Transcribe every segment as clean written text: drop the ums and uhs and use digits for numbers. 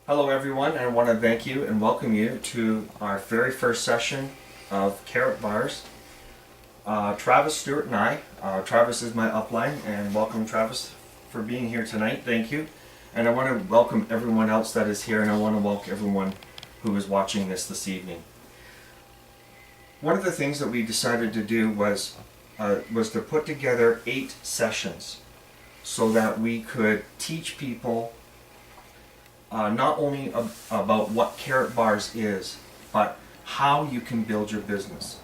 Hello everyone, and I want to thank you and welcome you to our very first session of Karat Bars. Travis Stewart and I, Travis is my upline, and welcome Travis for being here tonight, thank you. And I want to welcome everyone else that is here, and I want to welcome everyone who is watching this evening. One of the things that we decided to do was to put together 8 sessions so that we could teach people not only about what Karat Bars is, but how you can build your business.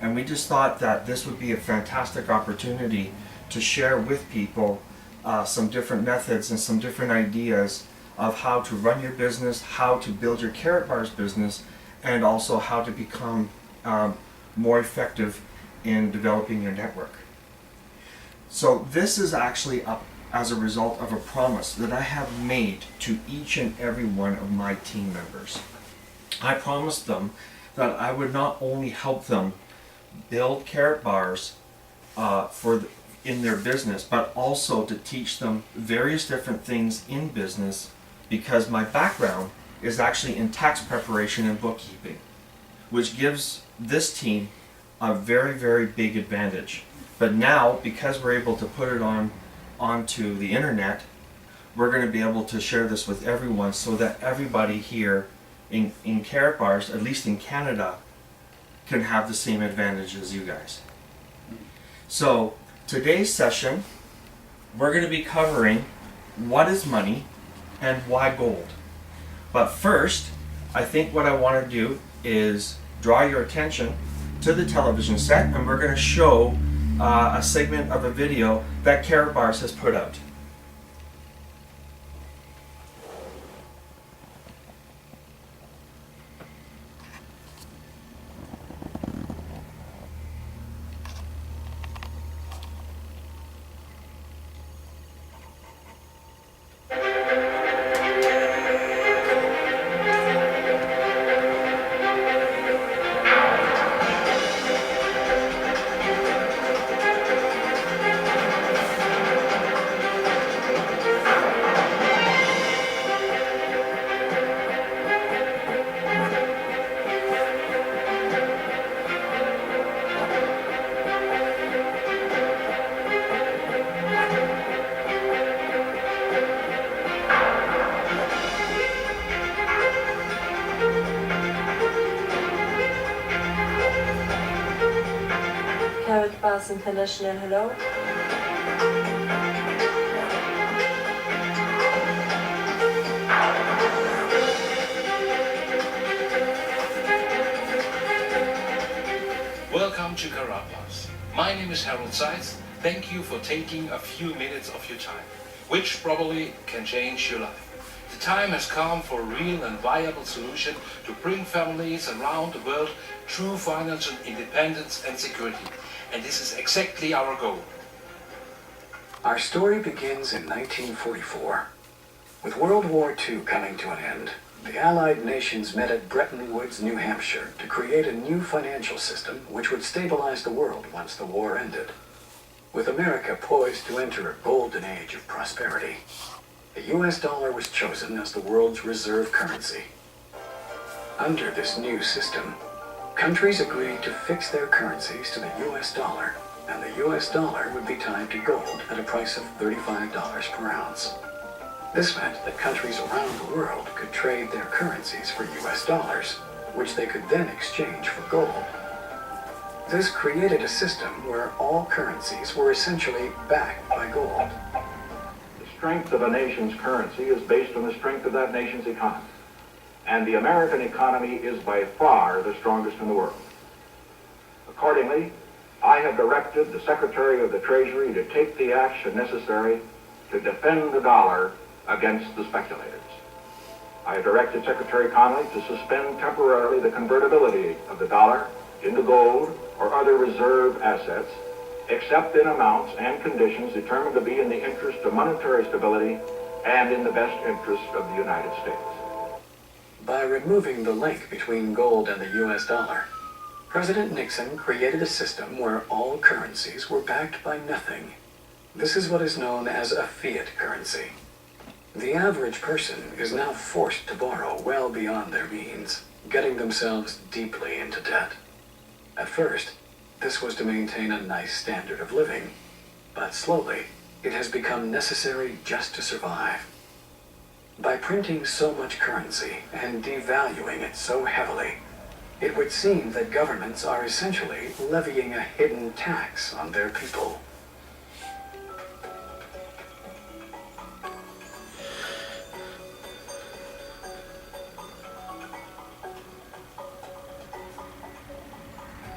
And we just thought that this would be a fantastic opportunity to share with people some different methods and some different ideas of how to run your business, how to build your Karat Bars business, and also how to become more effective in developing your network. So this is actually as a result of a promise that I have made to each and every one of my team members. I promised them that I would not only help them build Karat Bars in their business, but also to teach them various different things in business, because my background is actually in tax preparation and bookkeeping, which gives this team a very, very big advantage. But now, because we're able to put it onto the internet, we're going to be able to share this with everyone so that everybody here in Karat Bars, at least in Canada, can have the same advantage as you guys. So today's session, we're going to be covering what is money and why gold. But first, I think what I want to do is draw your attention to the television set, and we're going to show a segment of a video that Karat Bars has put out. Fiat Currency International, hello. Welcome to Karat Bars. My name is Harold Seitz. Thank you for taking a few minutes of your time, which probably can change your life. The time has come for a real and viable solution to bring families around the world true financial independence and security. And this is exactly our goal. Our story begins in 1944. With World War II coming to an end, the Allied nations met at Bretton Woods, New Hampshire, to create a new financial system which would stabilize the world once the war ended. With America poised to enter a golden age of prosperity, the US dollar was chosen as the world's reserve currency. Under this new system, countries agreed to fix their currencies to the US dollar, and the US dollar would be tied to gold at a price of $35 per ounce. This meant that countries around the world could trade their currencies for US dollars, which they could then exchange for gold. This created a system where all currencies were essentially backed by gold. The strength of a nation's currency is based on the strength of that nation's economy. And the American economy is by far the strongest in the world. Accordingly, I have directed the Secretary of the Treasury to take the action necessary to defend the dollar against the speculators. I have directed Secretary Connolly to suspend temporarily the convertibility of the dollar into gold or other reserve assets, except in amounts and conditions determined to be in the interest of monetary stability and in the best interest of the United States. By removing the link between gold and the US dollar, President Nixon created a system where all currencies were backed by nothing. This is what is known as a fiat currency. The average person is now forced to borrow well beyond their means, getting themselves deeply into debt. At first, this was to maintain a nice standard of living, but slowly, it has become necessary just to survive. By printing so much currency and devaluing it so heavily, it would seem that governments are essentially levying a hidden tax on their people.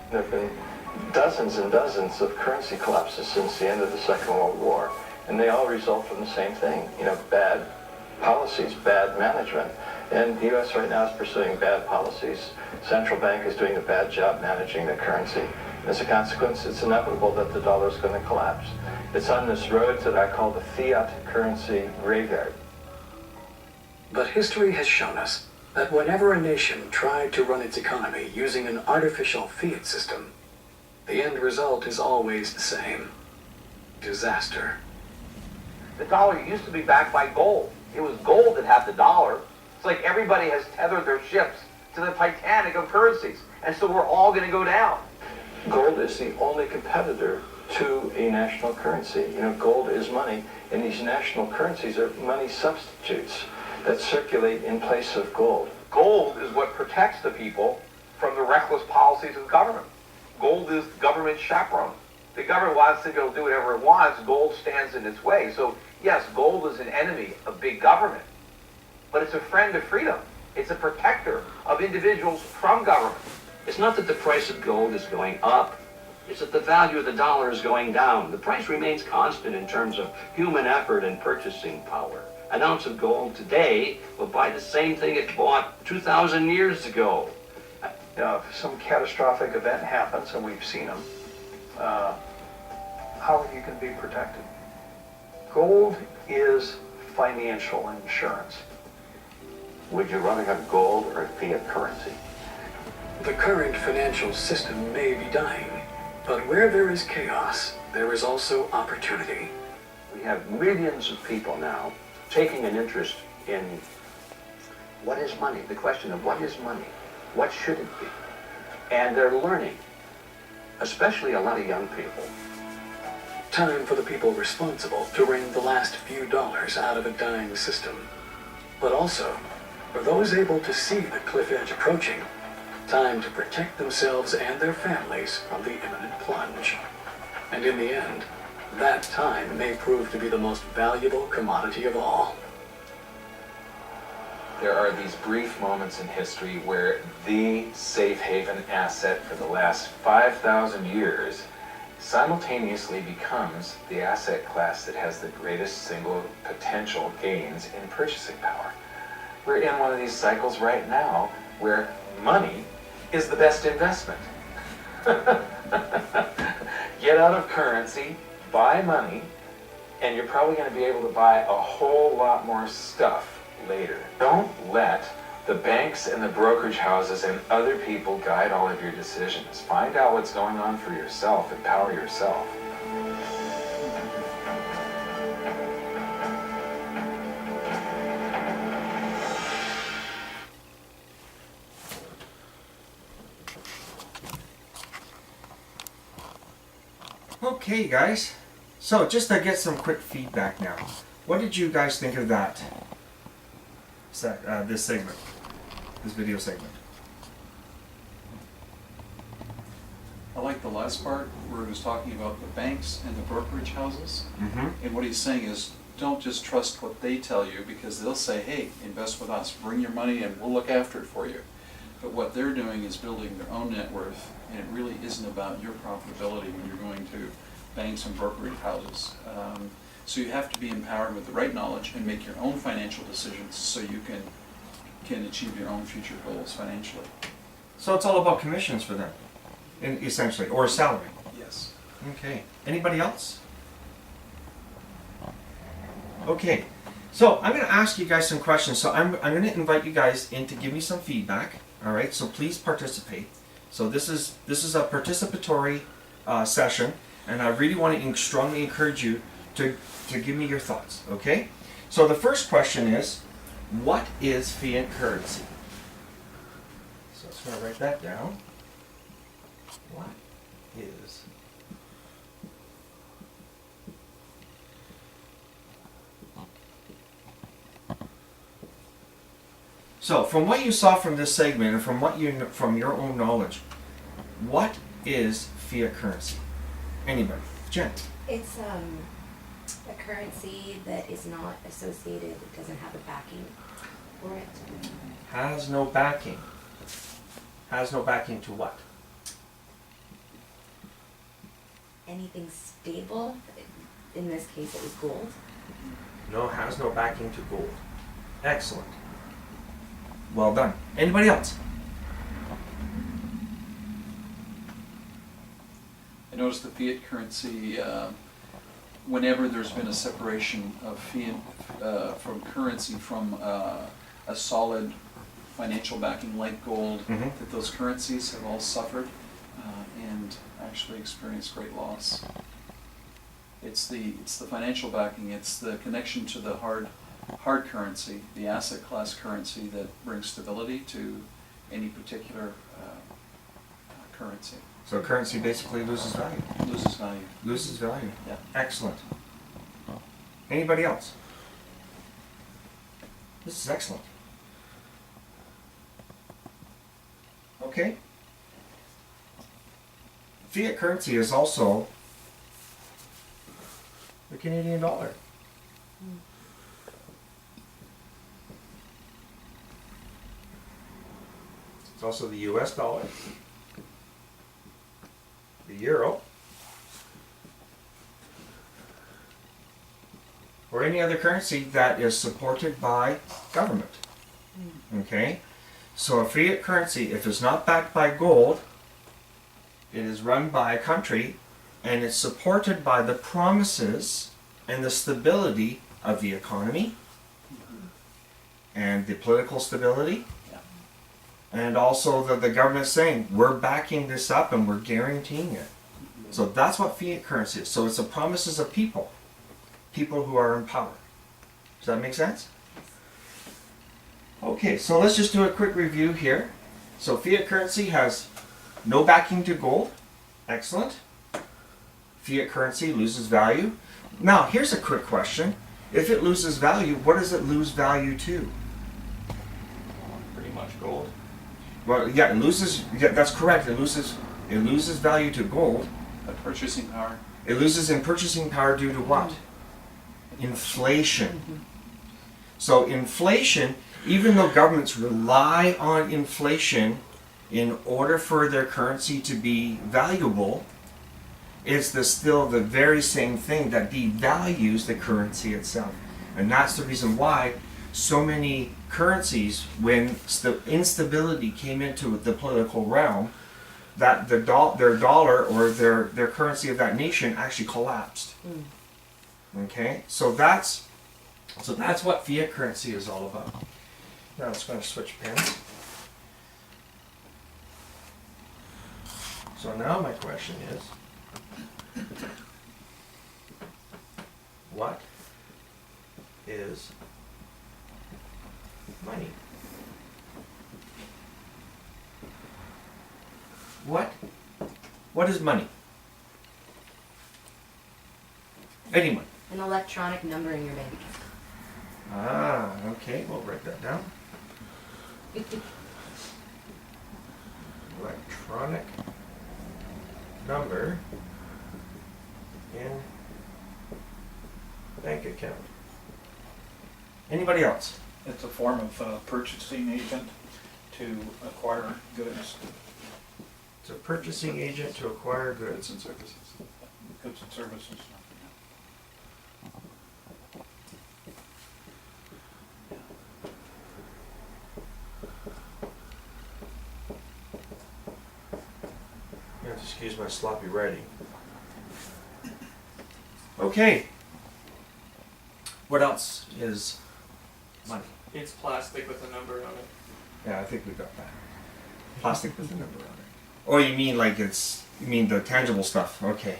There have been dozens and dozens of currency collapses since the end of the Second World War, and they all result from the same thing, bad policies, bad management. And the U.S. right now is pursuing bad policies. Central bank is doing a bad job managing the currency. As a consequence, it's inevitable that the dollar is going to collapse. It's on this road that I call the Fiat Currency graveyard. But history has shown us that whenever a nation tried to run its economy using an artificial fiat system, the end result is always the same: disaster. The dollar used to be backed by gold. It was gold that had the dollar. It's like everybody has tethered their ships to the Titanic of currencies, and so we're all going to go down. Gold is the only competitor to a national currency. Gold is money, and these national currencies are money substitutes that circulate in place of gold. Gold is what protects the people from the reckless policies of government. Gold is government chaperone. The government wants to go do whatever it wants. Gold stands in its way. So yes, gold is an enemy of big government, but it's a friend of freedom. It's a protector of individuals from government. It's not that the price of gold is going up, it's that the value of the dollar is going down. The price remains constant in terms of human effort and purchasing power. An ounce of gold today will buy the same thing it bought 2,000 years ago. If some catastrophic event happens, and we've seen them, how are you going to be protected? Gold is financial insurance. Would you rather have gold or a fiat currency? The current financial system may be dying, but where there is chaos, there is also opportunity. We have millions of people now taking an interest in what is money, the question of what is money, what should it be? And they're learning, especially a lot of young people. Time for the people responsible to wring the last few dollars out of a dying system. But also, for those able to see the cliff edge approaching, time to protect themselves and their families from the imminent plunge. And in the end, that time may prove to be the most valuable commodity of all. There are these brief moments in history where the safe haven asset for the last 5,000 years simultaneously becomes the asset class that has the greatest single potential gains in purchasing power. We're in one of these cycles right now where money is the best investment. Get out of currency, buy money, and you're probably going to be able to buy a whole lot more stuff later. Don't let the banks and the brokerage houses and other people guide all of your decisions. Find out what's going on for yourself. Empower yourself. Okay, guys. So just to get some quick feedback now, what did you guys think of that? This segment, this video segment. I like the last part where he was talking about the banks and the brokerage houses. Mm-hmm. And what he's saying is, don't just trust what they tell you, because they'll say, hey, invest with us, bring your money and we'll look after it for you. But what they're doing is building their own net worth, and it really isn't about your profitability when you're going to banks and brokerage houses. So you have to be empowered with the right knowledge and make your own financial decisions so you can achieve your own future goals financially. So it's all about commissions for them, essentially, or salary. Yes. Okay. Anybody else? Okay. So I'm going to ask you guys some questions. So I'm going to invite you guys in to give me some feedback. All right. So please participate. So this is a participatory session, and I really want to strongly encourage you to give me your thoughts. Okay. So the first question is, what is fiat currency? So I'm just going to write that down. What is So, from what you saw from this segment, and from what from your own knowledge, what is fiat currency? Anybody? Jen? It's a currency that is not associated, it doesn't have a backing for it. Has no backing. Has no backing to what? Anything stable, in this case it was gold. No, has no backing to gold. Excellent. Well done. Anybody else? I noticed the fiat currency, whenever there's been a separation of fiat from currency from a solid financial backing like gold, that those currencies have all suffered and actually experienced great loss. It's the financial backing, it's the connection to the hard currency, the asset class currency that brings stability to any particular currency. So currency basically loses value. Loses value. Loses value. Yeah. Excellent. Anybody else? This is excellent. Okay. Fiat currency is also the Canadian dollar. It's also the US dollar, the euro, or any other currency that is supported by government. Okay? So a fiat currency, if it's not backed by gold, it is run by a country and it's supported by the promises and the stability of the economy and the political stability. And also the government saying, we're backing this up and we're guaranteeing it. So that's what fiat currency is. So it's the promises of people. People who are in power. Does that make sense? Okay, so let's just do a quick review here. So fiat currency has no backing to gold. Excellent. Fiat currency loses value. Now, here's a quick question. If it loses value, what does it lose value to? Pretty much gold. Well, yeah, it loses. Yeah, that's correct. It loses value to gold. Purchasing power. It loses in purchasing power due to what? Inflation. So inflation, even though governments rely on inflation in order for their currency to be valuable, it's still the very same thing that devalues the currency itself. And that's the reason why so many currencies, when instability came into the political realm, that their dollar or their currency of that nation actually collapsed. Okay, so that's what fiat currency is all about. Now I'm just going to switch pens. So now my question is, what is money? What is money? Anyone? An electronic number in your bank account. Ah, okay, we'll write that down. Electronic number in bank account. Anybody else? It's a form of purchasing agent to acquire goods. It's a purchasing agent to acquire goods. Goods and services. Goods and services. You have to excuse my sloppy writing. Okay. What else is money? It's plastic with a number on it. Yeah, I think we got that. Plastic with a number on it. Oh, you mean the tangible stuff? Okay.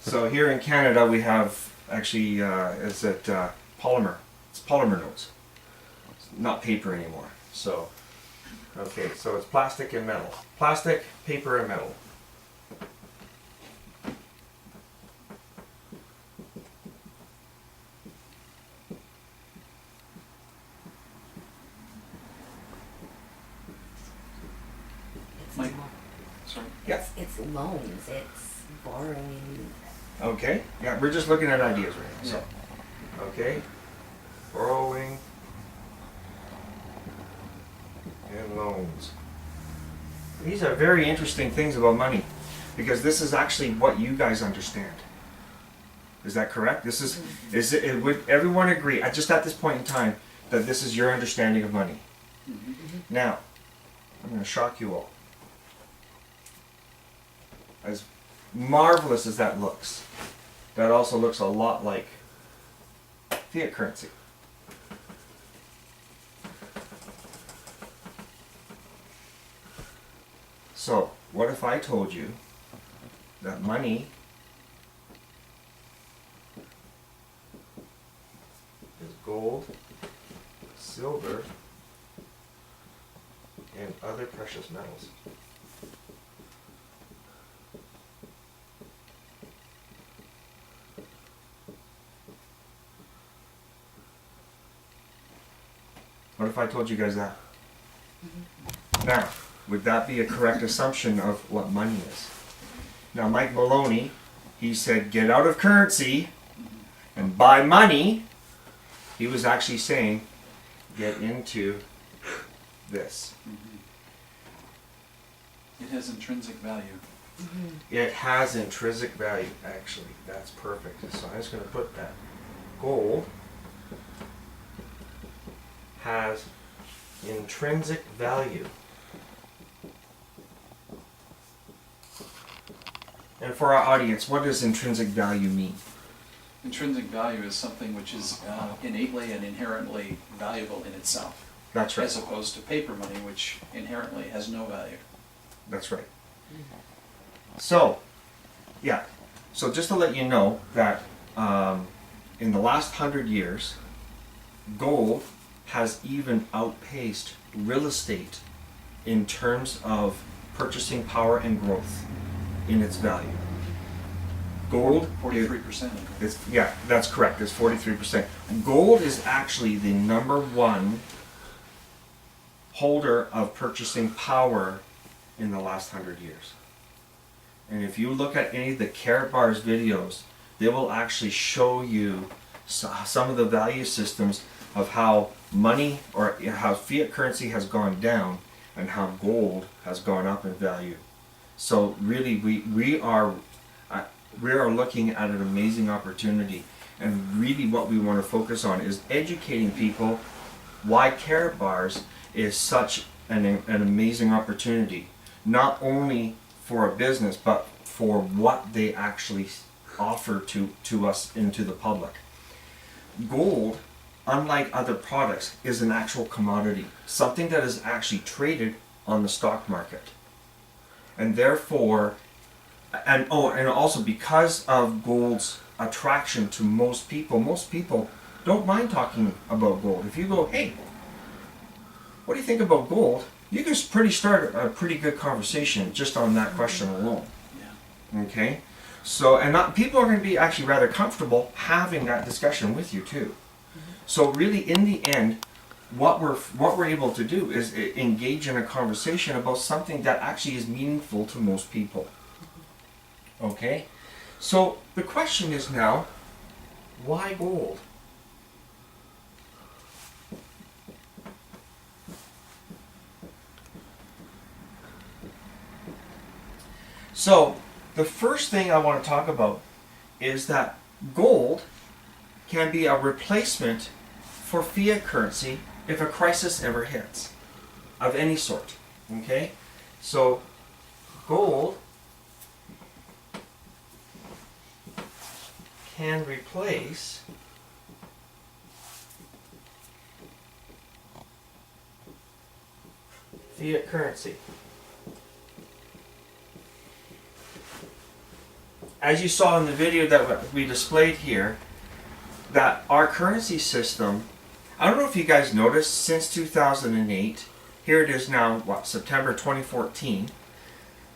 So here in Canada we have actually, polymer? It's It's polymer notes. It's not paper anymore. So, okay, so it's plastic and metal. Plastic, paper, and metal. It's Mike? lo- Sorry. Yeah. It's loans, it's borrowing. Okay. Yeah, we're just looking at ideas right now. So, okay. Borrowing and loans. These are very interesting things about money, because this is actually what you guys understand. Is that correct? This is it, would everyone agree, just at this point in time, that this is your understanding of money? Now, I'm going to shock you all. As marvelous as that looks, that also looks a lot like fiat currency. So, what if I told you that money is gold, silver, and other precious metals? What if I told you guys that? Now, would that be a correct assumption of what money is? Now, Mike Maloney, he said, get out of currency and buy money. He was actually saying, get into this. It has intrinsic value. It has intrinsic value, actually. That's perfect. So I'm just going to put that. Gold has intrinsic value. And for our audience, what does intrinsic value mean? Intrinsic value is something which is innately and inherently valuable in itself. That's right. As opposed to paper money, which inherently has no value. That's right. So, yeah. So just to let you know that in the last 100 years, gold has even outpaced real estate in terms of purchasing power and growth in its value. Gold 43%. Yeah, that's correct. It's 43%. Gold is actually the #1 holder of purchasing power in the last 100 years. And if you look at any of the Karatbars videos, they will actually show you some of the value systems of how money or how fiat currency has gone down and how gold has gone up in value. So really we are looking at an amazing opportunity, and really what we want to focus on is educating people why Karatbars is such an amazing opportunity, not only for a business but for what they actually offer to us and to the public. Gold, unlike other products, is an actual commodity, something that is actually traded on the stock market. And therefore, and also because of gold's attraction to most people don't mind talking about gold. If you go, hey, what do you think about gold? You can start a pretty good conversation just on that question alone. Yeah. Okay? So, and people are going to be actually rather comfortable having that discussion with you too. So really, in the end, what we're able to do is engage in a conversation about something that actually is meaningful to most people. Okay? So the question is now, why gold? So the first thing I want to talk about is that gold can be a replacement for fiat currency if a crisis ever hits of any sort. Okay? So gold can replace fiat currency. As you saw in the video that we displayed here, that our currency system I don't know if you guys noticed, since 2008, here it is now, what, September 2014.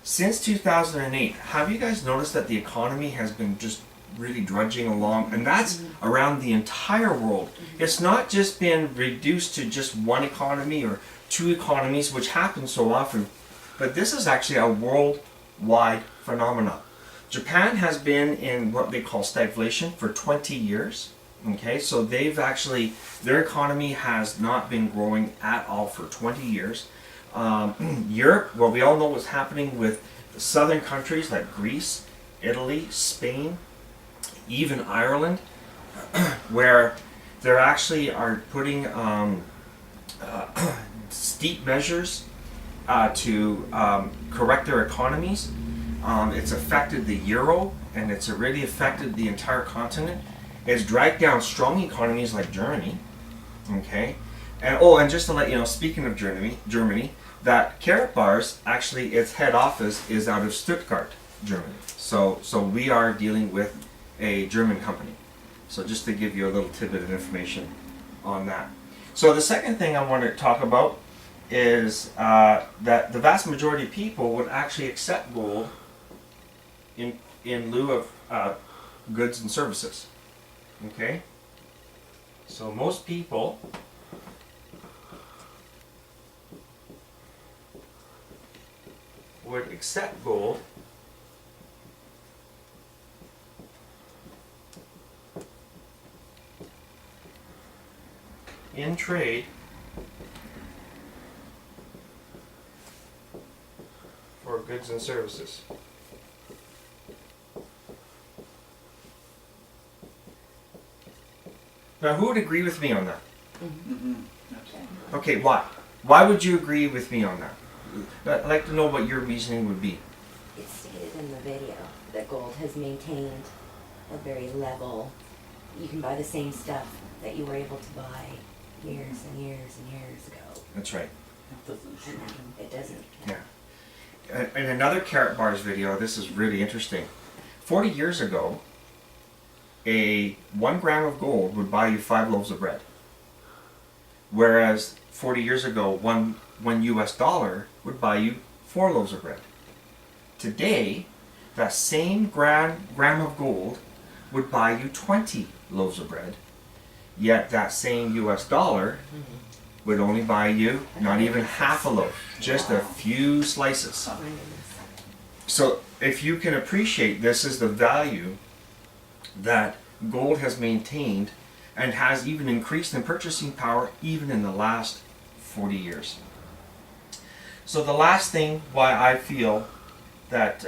Since 2008, have you guys noticed that the economy has been just really drudging along? And that's around the entire world. It's not just been reduced to just one economy or two economies, which happens so often, but this is actually a worldwide phenomenon. Japan has been in what they call stagflation for 20 years. Okay, so they've actually, their economy has not been growing at all for 20 years. Europe, well, we all know what's happening with southern countries like Greece, Italy, Spain, even Ireland, where they actually are putting steep measures to correct their economies. It's affected the euro, and it's already affected the entire continent. It's dragged down strong economies like Germany. Okay, and just to let you know, speaking of Germany, that Carrot Bars, actually its head office is out of Stuttgart, Germany. So we are dealing with a German company. So just to give you a little tidbit of information on that. So the second thing I want to talk about is that the vast majority of people would actually accept gold in lieu of goods and services. Okay? So most people would accept gold in trade for goods and services. Now, who would agree with me on that? Okay, why? Why would you agree with me on that? I'd like to know what your reasoning would be. It's stated in the video that gold has maintained a very level. You can buy the same stuff that you were able to buy years and years and years ago. That's right. It doesn't. Yeah. In another Carrot Bars video, this is really interesting. 40 years ago, a 1 gram of gold would buy you 5 loaves of bread. Whereas 40 years ago, one US dollar would buy you 4 loaves of bread. Today, that same gram of gold would buy you 20 loaves of bread. Yet that same US dollar would only buy you not even half a loaf, just a few slices. So if you can appreciate, this is the value that gold has maintained and has even increased in purchasing power even in the last 40 years. So the last thing why I feel that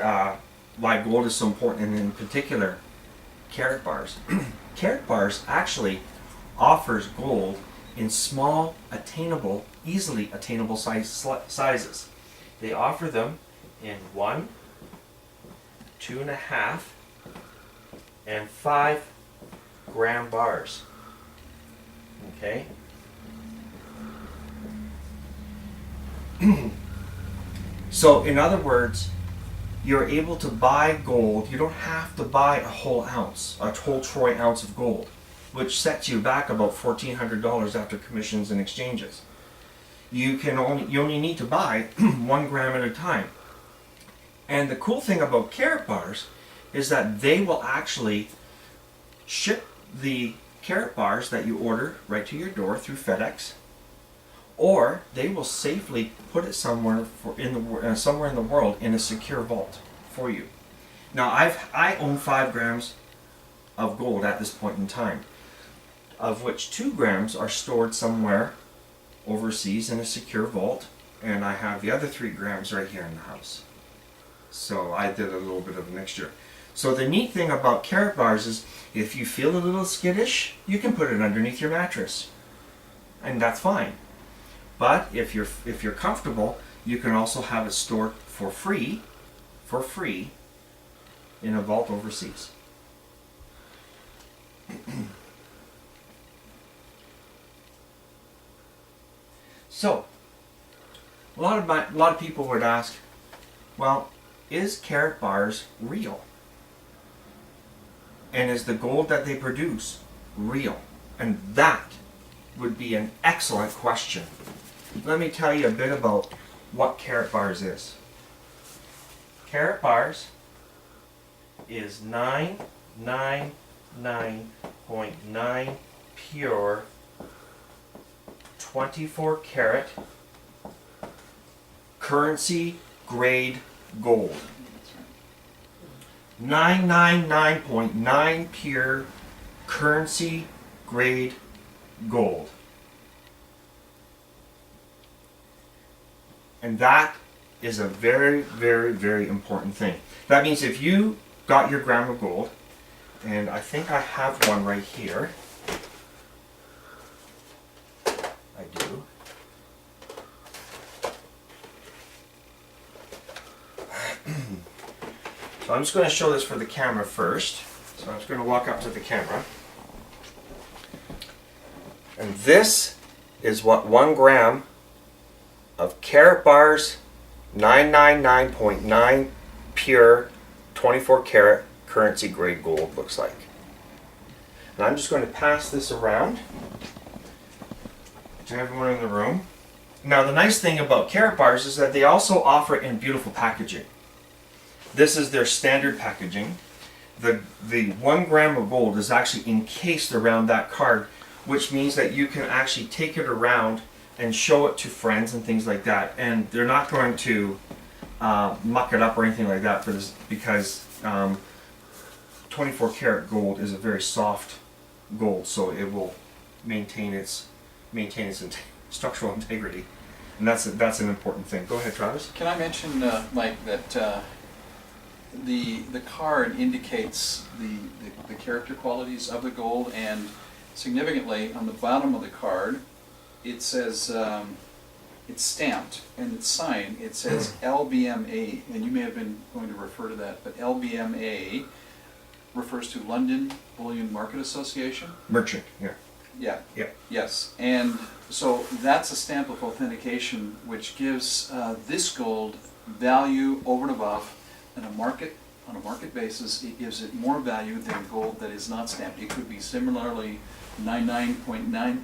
why gold is so important, and in particular Carrot Bars. Carrot Bars actually offers gold in small, attainable, easily attainable sizes. They offer them in 1, 2.5, and 5 gram bars. Okay? So, in other words, you're able to buy gold. You don't have to buy a whole ounce, a whole troy ounce of gold, which sets you back about $1,400 after commissions and exchanges. You only need to buy 1 gram at a time. And the cool thing about Carrot Bars is that they will actually ship the Carrot Bars that you order right to your door through FedEx, or they will safely put it somewhere in the world in a secure vault for you. Now, I own 5 grams of gold at this point in time, of which 2 grams are stored somewhere overseas in a secure vault, and I have the other 3 grams right here in the house. So I did a little bit of a mixture. So the neat thing about Carrot Bars is if you feel a little skittish, you can put it underneath your mattress, and that's fine. But if you're comfortable, you can also have it stored for free in a vault overseas. So a lot of people would ask, well, is Carrot Bars real? And is the gold that they produce real? And that would be an excellent question. Let me tell you a bit about what Karatbars is. Karatbars is 999.9 pure 24 karat currency grade gold. 999.9 pure currency grade gold. And that is a very, very, very important thing. That means if you got your gram of gold, and I think I have one right here. I do. So I'm just going to show this for the camera first. So I'm just going to walk up to the camera. And this is what 1 gram of Karatbars 999.9 pure 24 karat currency grade gold looks like. And I'm just going to pass this around to everyone in the room. Now the nice thing about Karatbars is that they also offer it in beautiful packaging. This is their standard packaging. The 1 gram of gold is actually encased around that card, which means that you can actually take it around and show it to friends and things like that. And they're not going to muck it up or anything like that for this, because 24 karat gold is a very soft gold, so it will maintain its structural integrity, and that's an important thing. Go ahead, Travis. Can I mention, Mike, that the card indicates the character qualities of the gold, and significantly on the bottom of the card it says it's stamped and it's signed. It says LBMA, and you may have been going to refer to that, but LBMA refers to London Bullion Market Association. Merchant, yeah. Yeah. Yeah. Yes, and so that's a stamp of authentication which gives this gold value over and above. On a market basis, it gives it more value than gold that is not stamped. It could be similarly 99.9%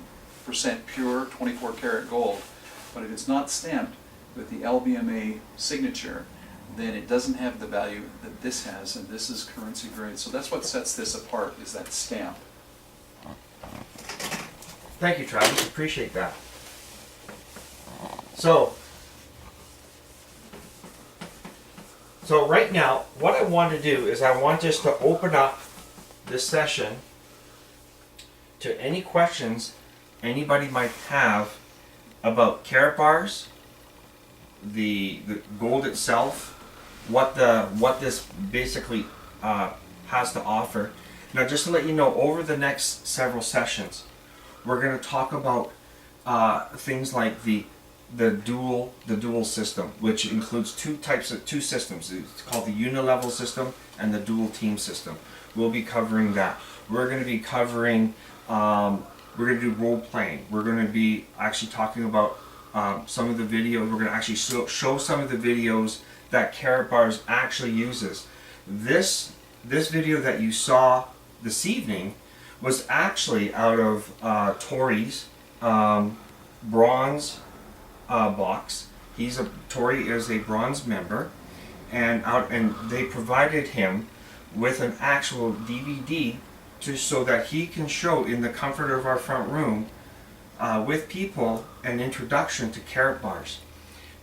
pure 24 karat gold, but if it's not stamped with the LBMA signature, then it doesn't have the value that this has, and this is currency grade. So that's what sets this apart, is that stamp. Thank you, Travis. Appreciate that. So right now, what I want to do is I want just to open up this session to any questions anybody might have about Karatbars, the gold itself, what this basically has to offer. Now, just to let you know, over the next several sessions, we're going to talk about things like the dual system, which includes two systems. It's called the unilevel system and the dual team system. We'll be covering that. We're going to be covering. We're going to do role playing. We're going to be actually talking about some of the videos. We're going to actually show some of the videos that Karatbars actually uses. This video that you saw this evening was actually out of Tori's bronze box. Tori is a bronze member, and they provided him with an actual DVD so that he can show in the comfort of our front room with people an introduction to Karatbars.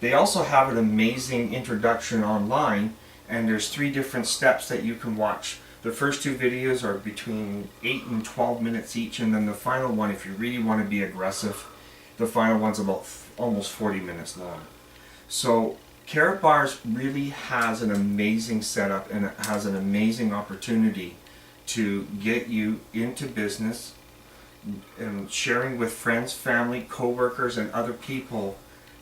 They also have an amazing introduction online, and there's 3 different steps that you can watch. The first 2 videos are between 8 and 12 minutes each, and then the final one, if you really want to be aggressive, the final one's about almost 40 minutes long. So Karatbars really has an amazing setup, and it has an amazing opportunity to get you into business and sharing with friends, family, co-workers, and other people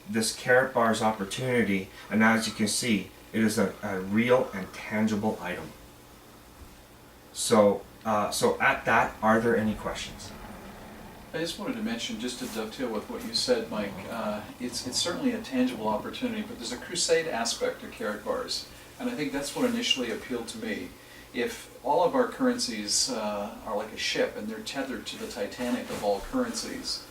this Karatbars opportunity. And as you can see, it is a real and tangible item. So at that, are there any questions? I just wanted to mention, just to dovetail with what you said, Mike, it's certainly a tangible opportunity, but there's a crusade aspect to Karatbars, and I think that's what initially appealed to me. If all of our currencies are like a ship and they're tethered to the Titanic of all currencies,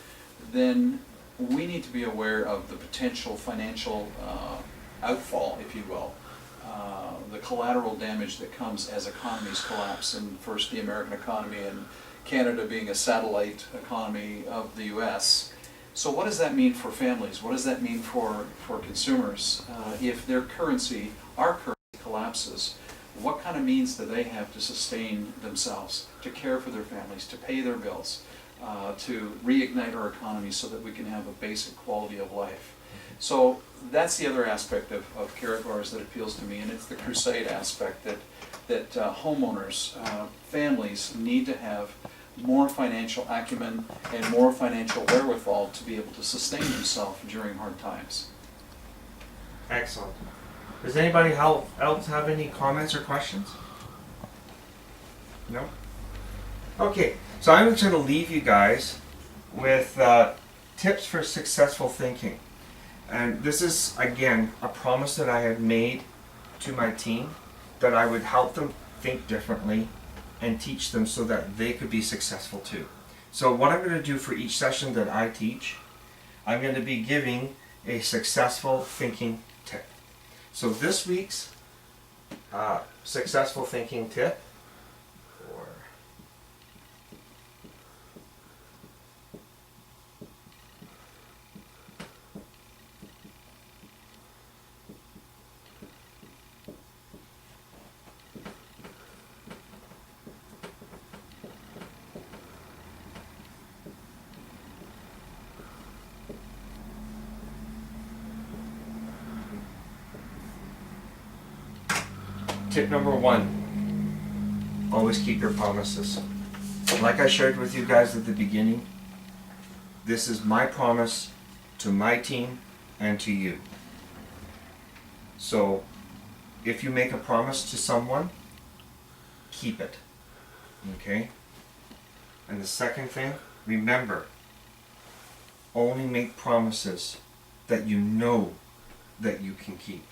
then we need to be aware of the potential financial outfall, if you will, the collateral damage that comes as economies collapse, and first the American economy and Canada being a satellite economy of the US. So what does that mean for families? What does that mean for consumers? If their currency, our currency, collapses, what kind of means do they have to sustain themselves, to care for their families, to pay their bills, to reignite our economy so that we can have a basic quality of life? So that's the other aspect of Karatbars that appeals to me, and it's the crusade aspect that homeowners, families need to have more financial acumen and more financial wherewithal to be able to sustain themselves during hard times. Excellent. Does anybody else have any comments or questions? No? Okay, so I'm just going to leave you guys with tips for successful thinking. And this is, again, a promise that I had made to my team, that I would help them think differently and teach them so that they could be successful too. So what I'm going to do for each session that I teach, I'm going to be giving a successful thinking tip. So this week's successful thinking tip, tip number 1, always keep your promises. Like I shared with you guys at the beginning, this is my promise to my team and to you. So if you make a promise to someone, keep it. Okay? And the second thing, remember, only make promises that you know that you can keep.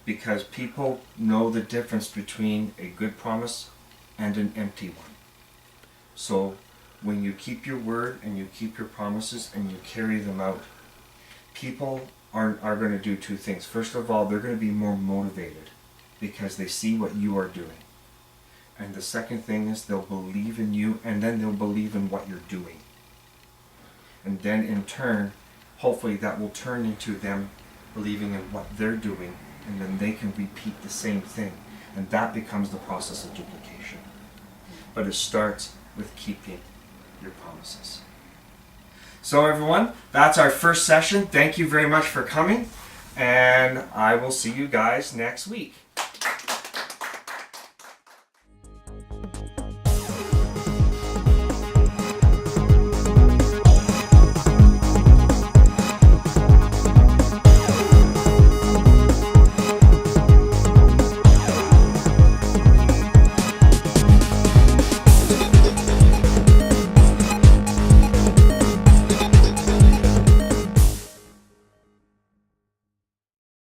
Because people know the difference between a good promise and an empty one. So when you keep your word and you keep your promises and you carry them out, people are going to do 2 things. First of all, they're going to be more motivated because they see what you are doing. And the second thing is they'll believe in you, and then they'll believe in what you're doing. And then in turn, hopefully that will turn into them believing in what they're doing, and then they can repeat the same thing, and that becomes the process of duplication. But it starts with keeping your promises. So everyone, that's our first session. Thank you very much for coming, and I will see you guys next week.